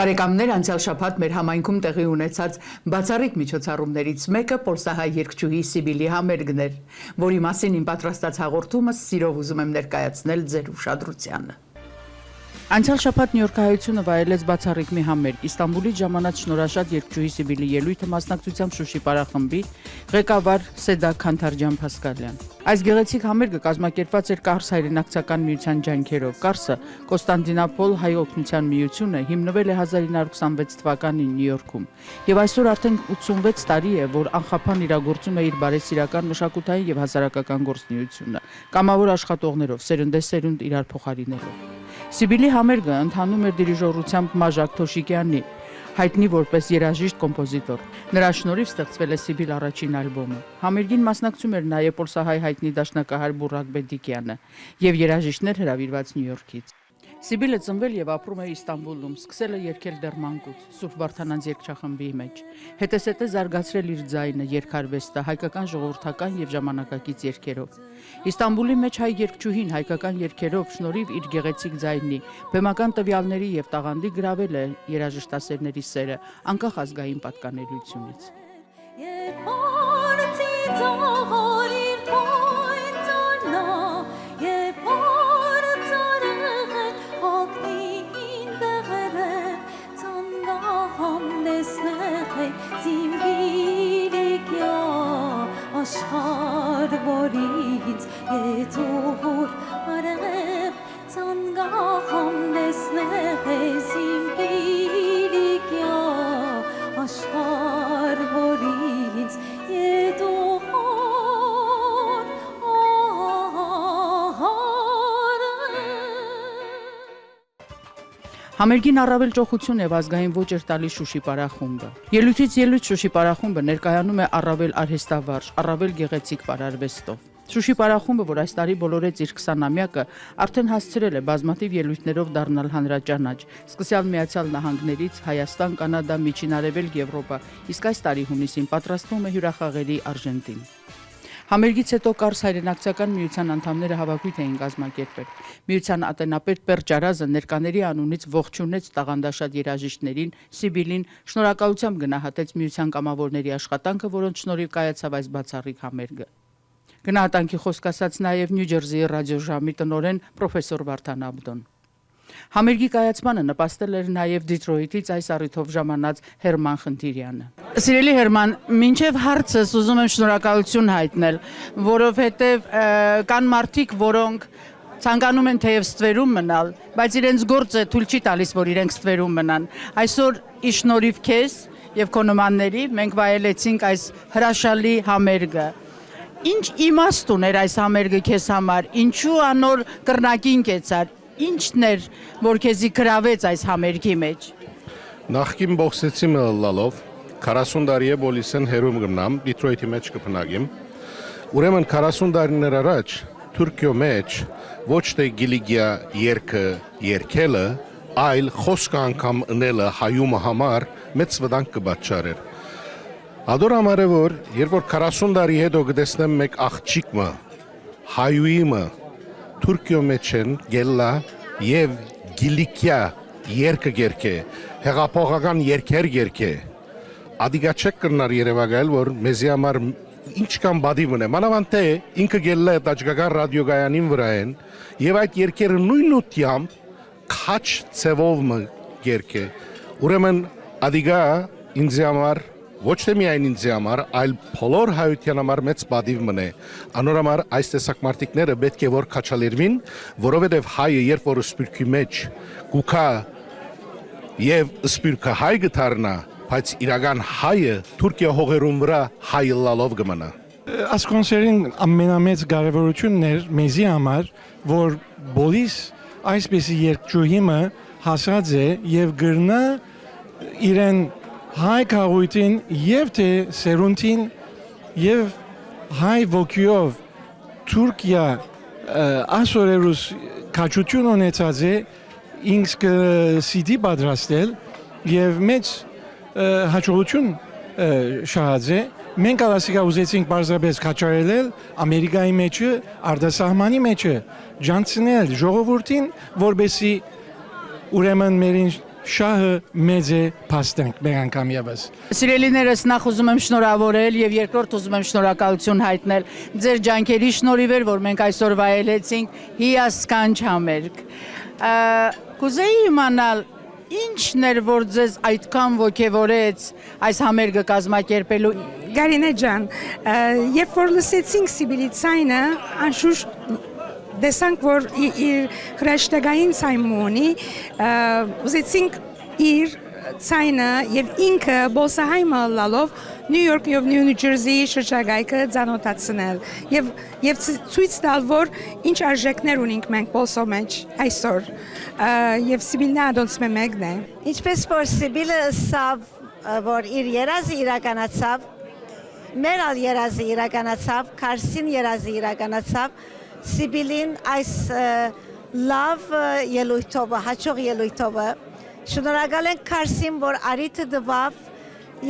Բարեկամներ, անցյալ շաբաթ մեր համայնքում տեղի ունեցած բացառիկ միջոցառումներից մեկը պոլսահայ երգչուհի Սիբիլի համերգն էր, որի մասին իմ պատրաստած հաղորդումս սիրով ուզում եմ ներկայացնել ձեր ուշադրությանը։ Անցյալ շաբաթ Նյույորքահայությունը վայելեց բացառիկ մի համերգ։ Իստանբուլից ժամանած շնորհաշատ երգչուհի Սիբիլի ելույթը մասնակցությամբ Շուշի պարախմբի ղեկավար Սեդա Քանթարջյան Փասկալյան։ Այս գեղեցիկ համերգը կազմակերպված էր Կարս հայրենակցական միության ջանքերով։ Կարսը Կոստանդինոպոլ հայ օգնության միությունը հիմնվել է 1926 թվականին Նյույորքում։ Եվ այսօր արդեն 86 տարի է, որ անխափան իրագործում է իր բարեսիրական մշակութային եւ հասարակական գործունեությունը, կամավոր աշխատողներով, սերնդեսերունդ իրար փոխարինելով։ Սիբիլի համերգը ընթանում էր դիրիժորությամբ Մաժակ Թոշիկյանի, հայտնի որպես երաժիշտ կոմպոզիտոր։ Նրա շնորհիվ ստեղծվել է Սիբիլ առաջին ալբոմը։ Համերգին մասնակցում էր նաև պոլսահայ հայտնի դաշնակահար Բուրակ Բեդիկյանը եւ երաժիշտներ հրավիրված Նյույորքից։ Սիբիլը ծնվել եւ ապրում է Իստանբուլում, սկսել է երգել դեռ մանկուց, Սուրբ Վարդանանց երգչախմբի մեջ։ Հետզհետե զարգացրել իր ձայնը, երգարվեստը, հայկական ժողովրդական եւ ժամանակակից երգերով։ Իստանբուլի մեջ հայ երգչուհին հայկական երգերով շնորհիվ իր գեղեցիկ ձայնի, բեմական տվյալների եւ տաղանդի գրավել է երաժշտասերների սերը, անկախ ազգային պատկանելիությունից։ Աշխարհ որից ետուր արև ցանգահամ դեսնես իմ բիրիկյա աշխարհ որից ետուր Համերգին առավել ճոխություն եւ ազգային ոճ էր տալիս Շուշի պարախումբը։ Ելույթից ելույթ Շուշի պարախումբը ներկայանում է առավել արհեստավարժ, առավել գեղեցիկ պարարվեստով։ Շուշի պարախումբը, որ այս տարի բոլորեց իր 20-ամյակը, արդեն հասցրել է բազմաթիվ ելույթներով դառնալ հանրաճանաչ, սկսյալ Միացյալ Նահանգներից, Հայաստան, Կանադա, Միջին Արևելք, Եվրոպա, իսկ այս տարի հունիսին պատրաստվում է հյուրախաղերի Արժենտին։ Համերգից հետո Կարս հայրենակցական միության անդամները հավաքույթ էին կազմակերպել։ Միության ատենապետ Պերճ Արազը ներկաների անունից ողջունեց տաղանդաշատ երաժիշտներին, Սիբիլին, շնորհակալությամբ գնահատեց միության կամավորների աշխատանքը, որոնց շնորհիվ կայացավ այս բացառիկ համերգը։ Գնահատանքի խոսք ասաց նաև Նյու Ջերսիի ռադիոժամի տնօրեն պրոֆեսոր Վարդան Աբդոն։ Համերգի կայացմանը նպաստել էր նաև Դիթրոյթից այս առիթով ժամանած Հերման Խնդիրյանը։ Սիրելի Հերման, մինչև հարցս ուզում եմ շնորհակալություն հայտնել, որովհետև կան մարդիկ, որոնք ցանկանում են թեև ստվերում մնալ, բայց իրենց գործը թույլ չի տալիս, որ իրենք ստվերում մնան։ Այսօր ի շնորհիվ քեզ եւ քո նմանների մենք վայելեցինք այս հրաշալի համերգը։ Ինչ իմաստ ուներ այս համերգը քեզ համար, ինչու անոր կրնակին կեցար, ինչն էր, որ քեզի գրավեց այս համերգի մեջ։ Նախկին բոքսեցի մլալով 40 տարի է բոլիսեն հերում գնամ, Դիթրոյթի մեջ կփնագեմ։ Ուրեմն 40 տարիներ առաջ Թուրքիո մեջ ոչ թե գիլիգիա երգը երգելը, այլ խոսքը անգամ ընելը հայումը համար մեծ վտանգ կբաճարեր։ Ադոր համար է որ երբ որ 40 տարի հետո գտեսնեմ մեկ աղջիկը հայույմը Թուրքիո մեջ են գելլա եւ գիլիգիա երգը երգե, հեղափոխական երգեր երգե։ Ադիգա չեք կրնար Երևանալ, որ մեզի համար ինչքան բադիվ ունե։ Մանավանդ թե ինքը գելլա է տաճկական ռադիոգայանին վրա են եւ այդ երգերը նույն ուտյամբ քաչ ծևով երգե։ Ուրեմն ադիգա ինձ համար ոչ թե միայն ինձ համար, այլ բոլոր հայության համար մեծ բադիվ մնե։ Անոր համար այս տեսակ մարդիկները պետք է որ քաչալերվին, որովհետև հայը երբ որ սպիրկի մեջ գուքա եւ սպիրկը հայ գտարնա, բայց իրական հայը Թուրքիա հողերում վրա հայ լալով գմնա։ Այս կոնցերտին ամենամեծ կարևորությունն էր մեզի համար, որ բոլիս այսպեսի երգչուհիմը հասած է եւ գրնա իրեն հայ քաղաքին եւ թե սերունդին եւ հայ ոգիով Թուրքիա ասորերուս քաչություն ունեցած է ինքս կսիդի պատրաստել եւ մեծ հաջողություն շահած է մենք ասիկա ուզեցինք բարձրապես քաչարել Ամերիկայի մեջը արտասահմանի մեջը ջանցնել ժողովրդին որբեսի ուրեմն մերին շահը մեծ է փաստենք մեր անգամ եւս։ Սիրելիներս, նախ ուզում եմ շնորհավորել եւ երկրորդ ուզում եմ շնորհակալություն հայտնել ձեր ջանքերի շնորհիվ էր, որ մենք այսօր վայելեցինք հիասքանչ համերգ։ Կուզեի իմանալ ինչն էր, որ ձեզ այդքան ոգևորեց այս համերգը կազմակերպելու։ Գարինե ջան, երբ որ լսեցինք Սիբիլի ցայնը, անշուշտ տեսանք, որ իր հրաշտագային ցայնը ունի, ուզեցինք իր ցայնը եւ ինքը Բոսահայմը լալով Նյու Յորք եւ Նյու Ջերսիի շրջակայքը ցանոթացնել եւ ցույց տալ, որ ինչ արժեքներ ունենք մենք Բոսո մեջ այսօր եւ Սիբիլն ադոնց մեկն է։ Ինչպես որ Սիբիլը ասավ, որ իր երազը իրականացավ, մեր ալ երազը իրականացավ, Քարսին երազը իրականացավ, Սիբիլին այս լավ ելույթով, հաջող ելույթով շնորհակալ ենք Քարսին, որ արիթը տվավ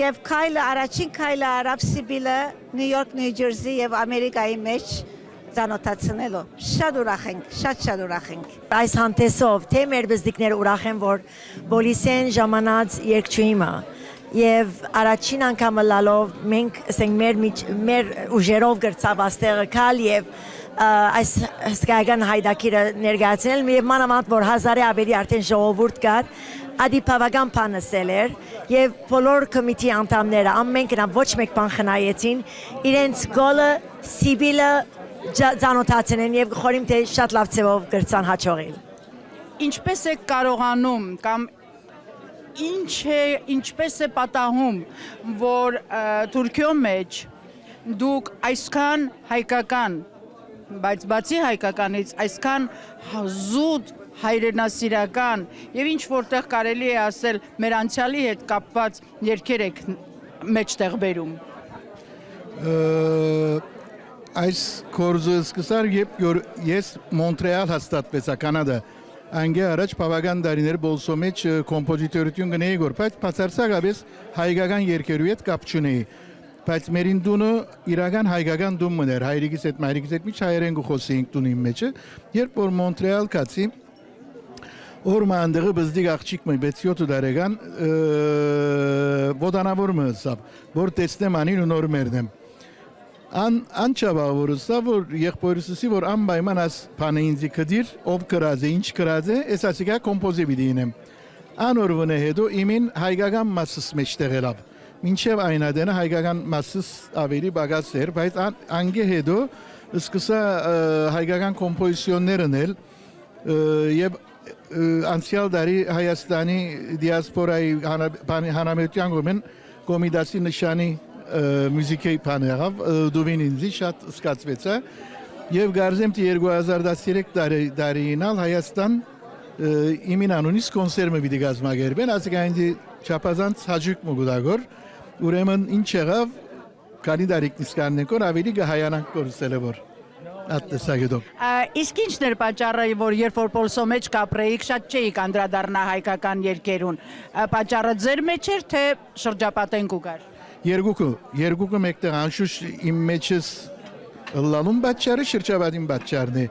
եւ քայլը առաջին քայլը արավ Սիբիլը Նյու Յորք, Նյու Ջերսի եւ Ամերիկայի մեջ ծանոթացնելու։ Շատ ուրախ ենք, շատ ուրախ ենք։ Այս հանդեսով թե մեր բզդիկները ուրախ են, որ Բոլիսեն ժամանած երկչույմը եւ առաջին անգամ լալով մենք ասենք մեր ուժերով գրծավ աստեղը կալ եւ այս հսկայական հայդակիրը ներկայացնել եւ մանավանդ որ հազարի ավելի արդեն ժողովուրդ կար ադիպավական բանսել էր եւ բոլոր կոմիտեի անդամները ամենքն ոչ մեկ բան խնայեցին իրենց գոլը Սիբիլը ծանոթացնեն եւ խորիմ թե շատ լավ ձևով գրծան հաջողել։ Ինչպես է կարողանում կամ ինչպես է պատահում, որ Թուրքիո մեջ դուք այսքան հայկական, բայց բացի հայկականից այսքան զուտ հայրենասիրական եւ ինչ որտեղ կարելի է ասել մեր անցյալի հետ կապված երգեր եք մեջտեղ բերում։ Այս կորզը սկսար, երբ ես Մոնտրեալ հաստատվեցա Կանադա, անգե առաջ բավական տարիներ Բոլսո մեջ կոմպոզիտորություն գնեի գոր, բայց բացարձակապես հայկական երգերու հետ կապ չունեի։ Բայց մերին դունը իրական հայկական դուն մներ, հայրիկիս հետ մայրիկիս հետ միջ հայերեն գխոսեինք դունի մեջը, երբ որ Մոնտրեալ կացի, օրմա անդեղը բզդիկ աղջիկ մը 6-7 դարեգան ոտանավոր մը հսավ, որ տեսնեմ անին ու նոր մերնեմ։ Անչավա որ հսավ, որ եղբորսուսի, որ անբայման աս պանը ինձի կդիր, ով կրազ է, ինչ կրազ է, ես ասիկա կոմպոզի բիդինեմ։ Անորվն է հետո իմին հայկական մասս մեջ տեղելավ։ Մինչև այն ադենը հայկական մասս ավելի բագաց էր, բայց անգե հետո սկսա հայկական կոմպոզիսյոններն էլ եւ անցյալ դարի Հայաստանի դիասպորայի հանրամետյան գոմեն կոմիդասի նշանի մյուզիկայի բան եղավ, դուվին ինձի շատ սկացվեցա եւ գարզեմ թե 2013 տարինալ Հայաստան իմին անունից կոնսերտը պիտի կազմակերպեն, ասիկա չափազանց հաջիկ մգուդագոր, ուրեմն ինչ եղավ, քանի դարիք նիսկաննեկոր ավելի գահայանանք կորսել է որ ատտեսագետով։ Իսկ ինչն էր պատճառը, որ երբ որ Պոլսո մեջ կապրեիք, շատ չէիք անդրադառնա հայկական երգերուն։ Պատճառը ձեր մեջ էր, թե շրջապատեն կուգար։ Երկուկը մեկտեղ անշուշտ իմ մեջս լալուն պատճառը շրջապատին պատճառն է։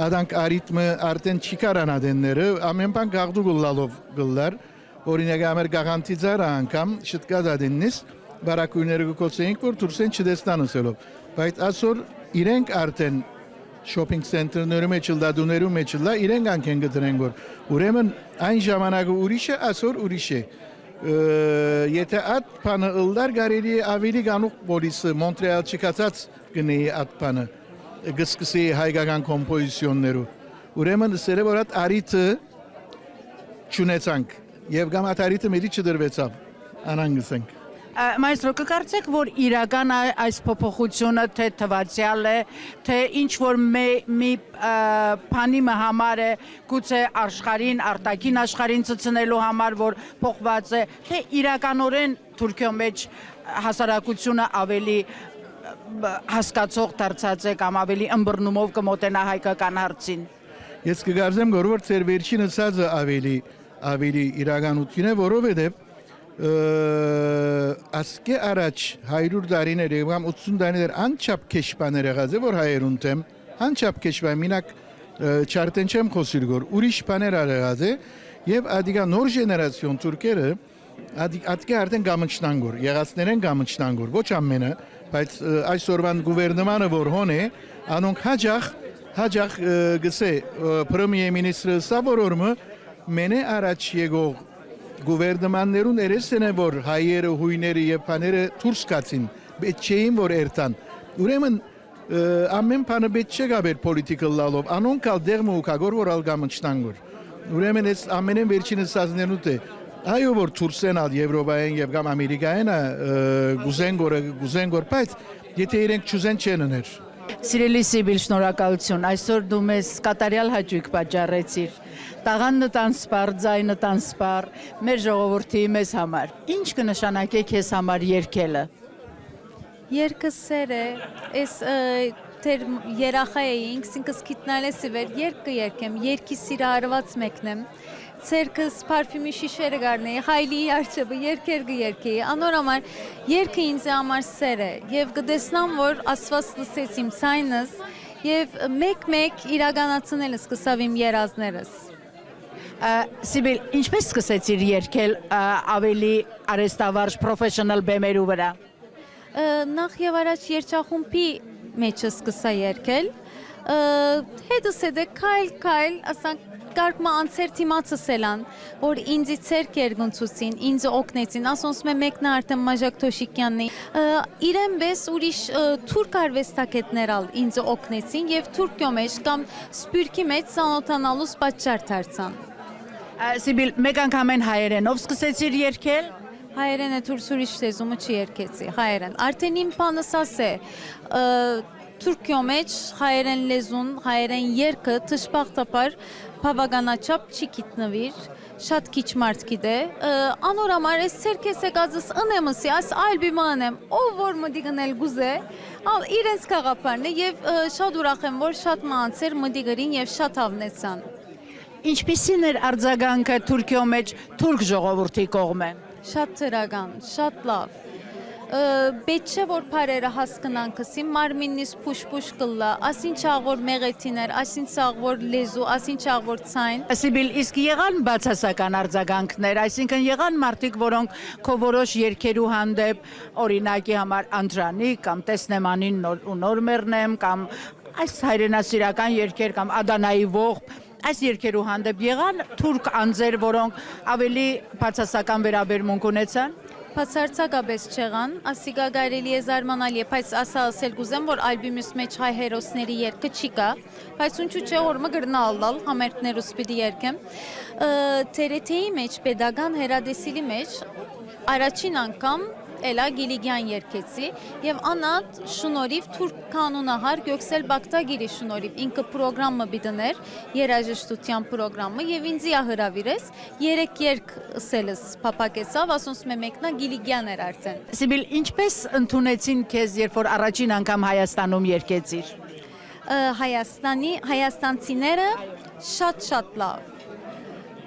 Adank aritmı arten çıkaran adenleri amempan gağdu gullalov gıllar. Orine gamer garantizar ankam şıtkaz adeniniz. Barak üneri kotsenk vor tursen çidestan selov. Bayt asor irenk arten shopping center nörmeçilda dunerümeçilda irenk anken gıtrengor. Uremen aynı zamanagı urişe asor urişe. Yete at panı ıldar gareli avili ganuk polisi Montreal çıkatat gneyi at panı. Gıskısı haygagan kompozisyonları. Uremen seleborat aritı çunetsank. Եվ գամ աթարիտը մեդի չդրվեցավ, անանգսենք։ Մայստրո, կկարծեք, որ իրական այս փոփոխությունը թե թվացյալ է, թե ինչ-որ մի պանիմը համար է, գուցե աշխարհին, արտաքին աշխարհին ծծնելու համար, որ փոխված է, թե իրականորեն Թուրքիո մեջ հասարակությունը ավելի հասկացող դարձած է կամ ավելի ըմբռնումով կմոտենա հայկական հարցին։ Ես կգարձեմ, որ ծեր վերջին ասածը ավելի իրականություն է, որովհետև ասկե առաջ 100 տարիներ կամ 80 տարիներ անչափ քեշպաներ եղած է, որ հայերուն թեմ, անչափ քեշպան, մինակ չարտեն չեմ խոսիր գոր, ուրիշ բաներ եղած է, Եվ ադիգա նոր ժեներացիոն թուրքերը ադիգա արդեն գամնչնանգոր, եղածներեն գամնչնանգոր, ոչ ամենը, բայց այսօրվան գուվերնմանը որ հոն է, անոնք հաջախ գսե պրեմիեր մինիստրը սավորորմը մենե առաջ եկող գուվերնմաններուն երեսն է որ հայերը, հույները եւ բաները դուրս կացին, բայց չէին որ երթան։ Ուրեմն ամեն բանը պետք չէ գաբեր պոլիտիկալ լալով, անոնք ալ դեղմը ու կագոր որ ալ գամնչնանգոր։ Ուրեմն այս ամենեն վերջինը սազներնուտ է, այո որ դուրսեն ալ Եվրոպայեն եւ կամ Ամերիկայեն գուզենգոր, բայց եթե իրենք չուզեն չեն ուներ։ Սիրելի Սիբիլ, շնորհակալություն։ Այսօր դու մեզ կատարյալ հաճույք պատճառեցիր։ Տաղանն տան սպար, ձայնը տան սպար, մեր ժողովրդի մեզ համար։ Ինչ կնշանակե քեզ համար երգելը։ Երկը սեր է, ես թեր երախա էինք, սինքս կիտնալես իվեր, երկը երկեմ, երկի սիրը արված մեկնեմ, ցերկս պարֆյումի շիշերը գարնեի, հայլի արջևը երկերգը երկեի, անոր համար երկը ինձ համար սեր է, եւ գտեսնամ, որ ասված լսեցիմ ցայնս, եւ մեկ իրականացնել սկսավ իմ երազներս։ Սիբիլ, ինչպես սկսեցիր երգել ավելի արեստավարժ պրոֆեսիոնալ բեմերու վրա։ Նախ եւ առաջ երջախումբի մեջը սկսա երգել, հետս հետը քայլ, ասանք կարգմա անցեր թիմացս էլան, որ ինձի ցերկ երգունցուցին, ինձ օգնեցին, ասոնց մե մեկն արդեն Մաժակ Թոշիկյանն է, իրեն բես ուրիշ թուրք արվեստագետներ ալ ինձ օգնեցին եւ Թուրքիո մեջ կամ Սփյուռքի մեջ ծանոթանալուց պատճառ դարձան։ Սիբիլ, մեկ անգամ հայերենով սկսեցիր երգել։ Հայերեն է թուրս ուրիշ լեզումը չի երգեցի, հայերեն։ Արդեն իմ բանս ասե, Թուրքիո մեջ հայերեն լեզուն, հայերեն երգը թշպախտապար բավականաչափ չի գիտնվիր, շատ քիչ մարդ գիտե, անոր համար ես ցերկես եկածս ընեմսի, այս ալբիմը ընեմ, ով որ մտի գնել գուզե, իրենց գաղափարն է եւ շատ ուրախ եմ, որ շատ մանցեր մտի գրին եւ շատ հավնեցան։ Ինչպիսին էր արձագանքը Թուրքիո մեջ թուրք ժողովրդի կողմը։ Շատ դրական, շատ լավ։ Պետք չէ որ բարերը հասկանան քսի մարմինից փուշ կլա, ասին չաղոր մեղեթիներ, ասին ծաղոր լեզու, ասին չաղոր ցայն։ Սիբիլ, իսկ եղան բացասական արձագանքներ, այսինքն եղան մարդիկ, որոնք քո որոշ երգերու հանդեպ, օրինակի համար Անդրանիկ կամ Տեսնեմանին նոր մեռնեմ կամ այս հայրենասիրական երգեր կամ Ադանայի ողբ, այս երգերու հանդեպ եղան թուրք անձեր, որոնք ավելի բացասական վերաբերմունք ունեցան։ Բացարձակապես չեղան, ասիկա կարելի է զարմանալի է, բայց ասել գուզեմ, որ ալբիմիս մեջ հայ հերոսների երգը չի կա, բայց ունչու չէ որ մը գրնա ալլալ, համերգներուս պիտի երգեմ, TRT-ի մեջ, պետական հերադեսիլի մեջ, առաջին անգամ Էլա Գիլիգյան երգեցի եւ անատ շնորհիվ թուրք կանոնահար Գյոքսել Բակտագիրի շնորհիվ ինքը պրոգրամը բիդներ երաժշտության պրոգրամը եւ ինձի հրավիրես 3 երգ սելս փապակեցավ ասոնց մեկնա Գիլիգյան էր արդեն։ Սիբիլ, ինչպես ընդունեցին քեզ, երբ որ առաջին անգամ Հայաստանում երգեցիր։ Հայաստանցիները շատ լավ։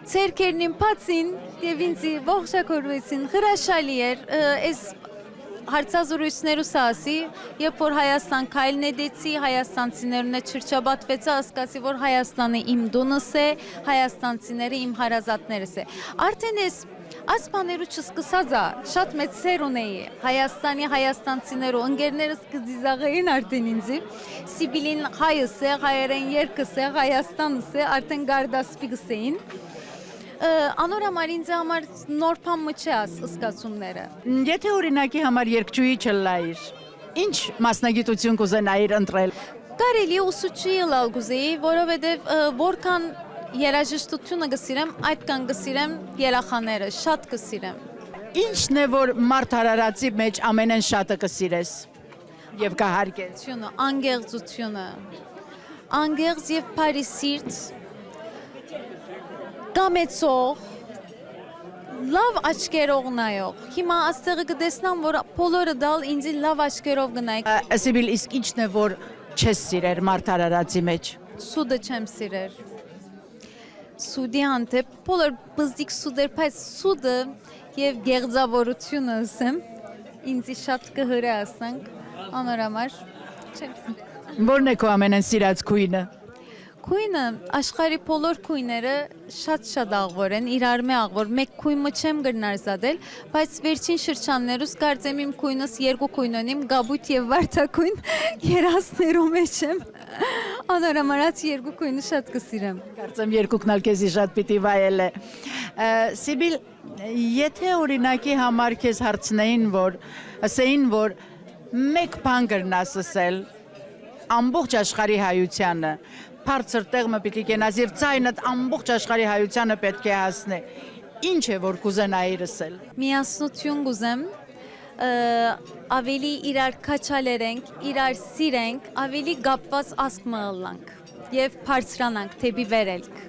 Ցերկերն իմ բացին եւ ինձի ողջակորվեցին, հրաշալի էր, այս հարցազրույցներուս ասի, երբ որ Հայաստան քայլն էդեցի, հայաստանցիներն է չրչաբատվեցա, ասկացի, որ Հայաստանը իմ դունս է, հայաստանցիները իմ հարազատներս է։ Արդեն այս բաներու չսկսած է, շատ մեծ սեր ունեի, Հայաստանի հայաստանցիներու, ընկերներս կզիզաղեին արդեն ինձի, Սիբիլին հայս է, հայերեն երկս է, Հայաստանս է, արդեն գարդասպի գսեին, անոր համար ինձ համար նոր բան մը չէ զգացումները։ Եթե օրինակի համար երգչուհի չլայիր, ինչ մասնագիտություն կուզենայիր ընտրել։ Կարելի ուսուցչի լալ կուզեի, որովհետև որքան երաժշտությունը գսիրեմ, այդքան գսիրեմ երախաները, շատ գսիրեմ։ Ինչն է որ մարդ արարածի մեջ ամենեն շատը կսիրես եւ կհարգես։ Անգեղծությունը, անգեղծ եւ բարիսիրտ Կամեցող, լավ աչկերով նայող, հիմա աստեղը կտեսնամ, որ բոլորը դալ ինձի լավ աչկերով գնայք։ Սիբիլ, իսկ ինչն է որ չես սիրեր մարդ արարածի մեջ։ Սուդը չեմ սիրեր։ Սուդի հանդեպ, բոլոր բզդիկ սուդեր, բայց սուդը և գեղձավորությունը ասեմ, ինձի շատ կհրե ասանք, անոր համար չեմ սիրեր։ Որն է քո ամենեն սիրած քույնը։ Քույնը աշխարհի բոլոր քույները շատ աղվոր են, իրար մե աղվոր, մեկ քույնը չեմ գրնար զադել, բայց վերջին շրջաններուս կարծեմ իմ քույնս երկու քույն ունիմ, Գաբույթ եւ Վարդակույն, երասներու մեջ եմ։ Անորամարած երկու քույնը շատ կսիրեմ։ Կարծեմ երկուքն ալ քեզի շատ պիտի վայել է։ Սիբիլ, եթե օրինակի համար քեզ հարցնեին, որ ասեին, որ մեկ բան գրնաս ասել ամբողջ աշխարհի հայությանը, բարձր տեղը պիտի կենաս եւ ցայնդ ամբողջ աշխարհի հայությանը պետք է հասնի։ Ինչ է որ կուզենայի ասել։ Միասնություն կուզեմ, ավելի իրար քաչալերենք, իրար սիրենք, ավելի գապված ասկ մըլլանք եւ բարձրանանք թեպի վերելք։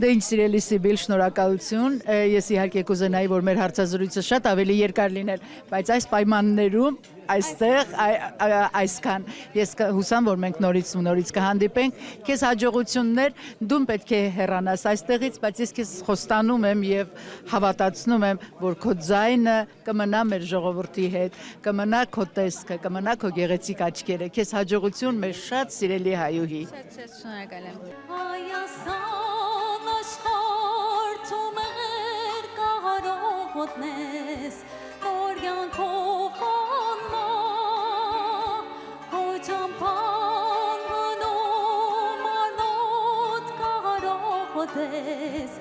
Դե ինչ սիրելի Սիբիլ, շնորհակալություն։ Ես իհարկե կուզենայի, որ մեր հարցազրույցը շատ ավելի երկար լիներ, բայց այս պայմաններում այստեղ այսքան ես հուսամ, որ մենք նորից ու նորից կհանդիպենք։ Քեզ հաջողություններ, դու պետք է հեռանաս այստեղից, բայց ես քեզ խոստանում եմ եւ հավատացնում եմ, որ քո ձայնը կմնա մեր ժողովրդի հետ, կմնա քո տեսքը, կմնա քո գեղեցիկ աչքերը։ Քեզ հաջողություն, մեր շատ սիրելի հայուհի։ Շատ շնորհակալ եմ։ Հոտնես, որ յանքով անմա, հո ճամփան գնում անոտ կարողոդես,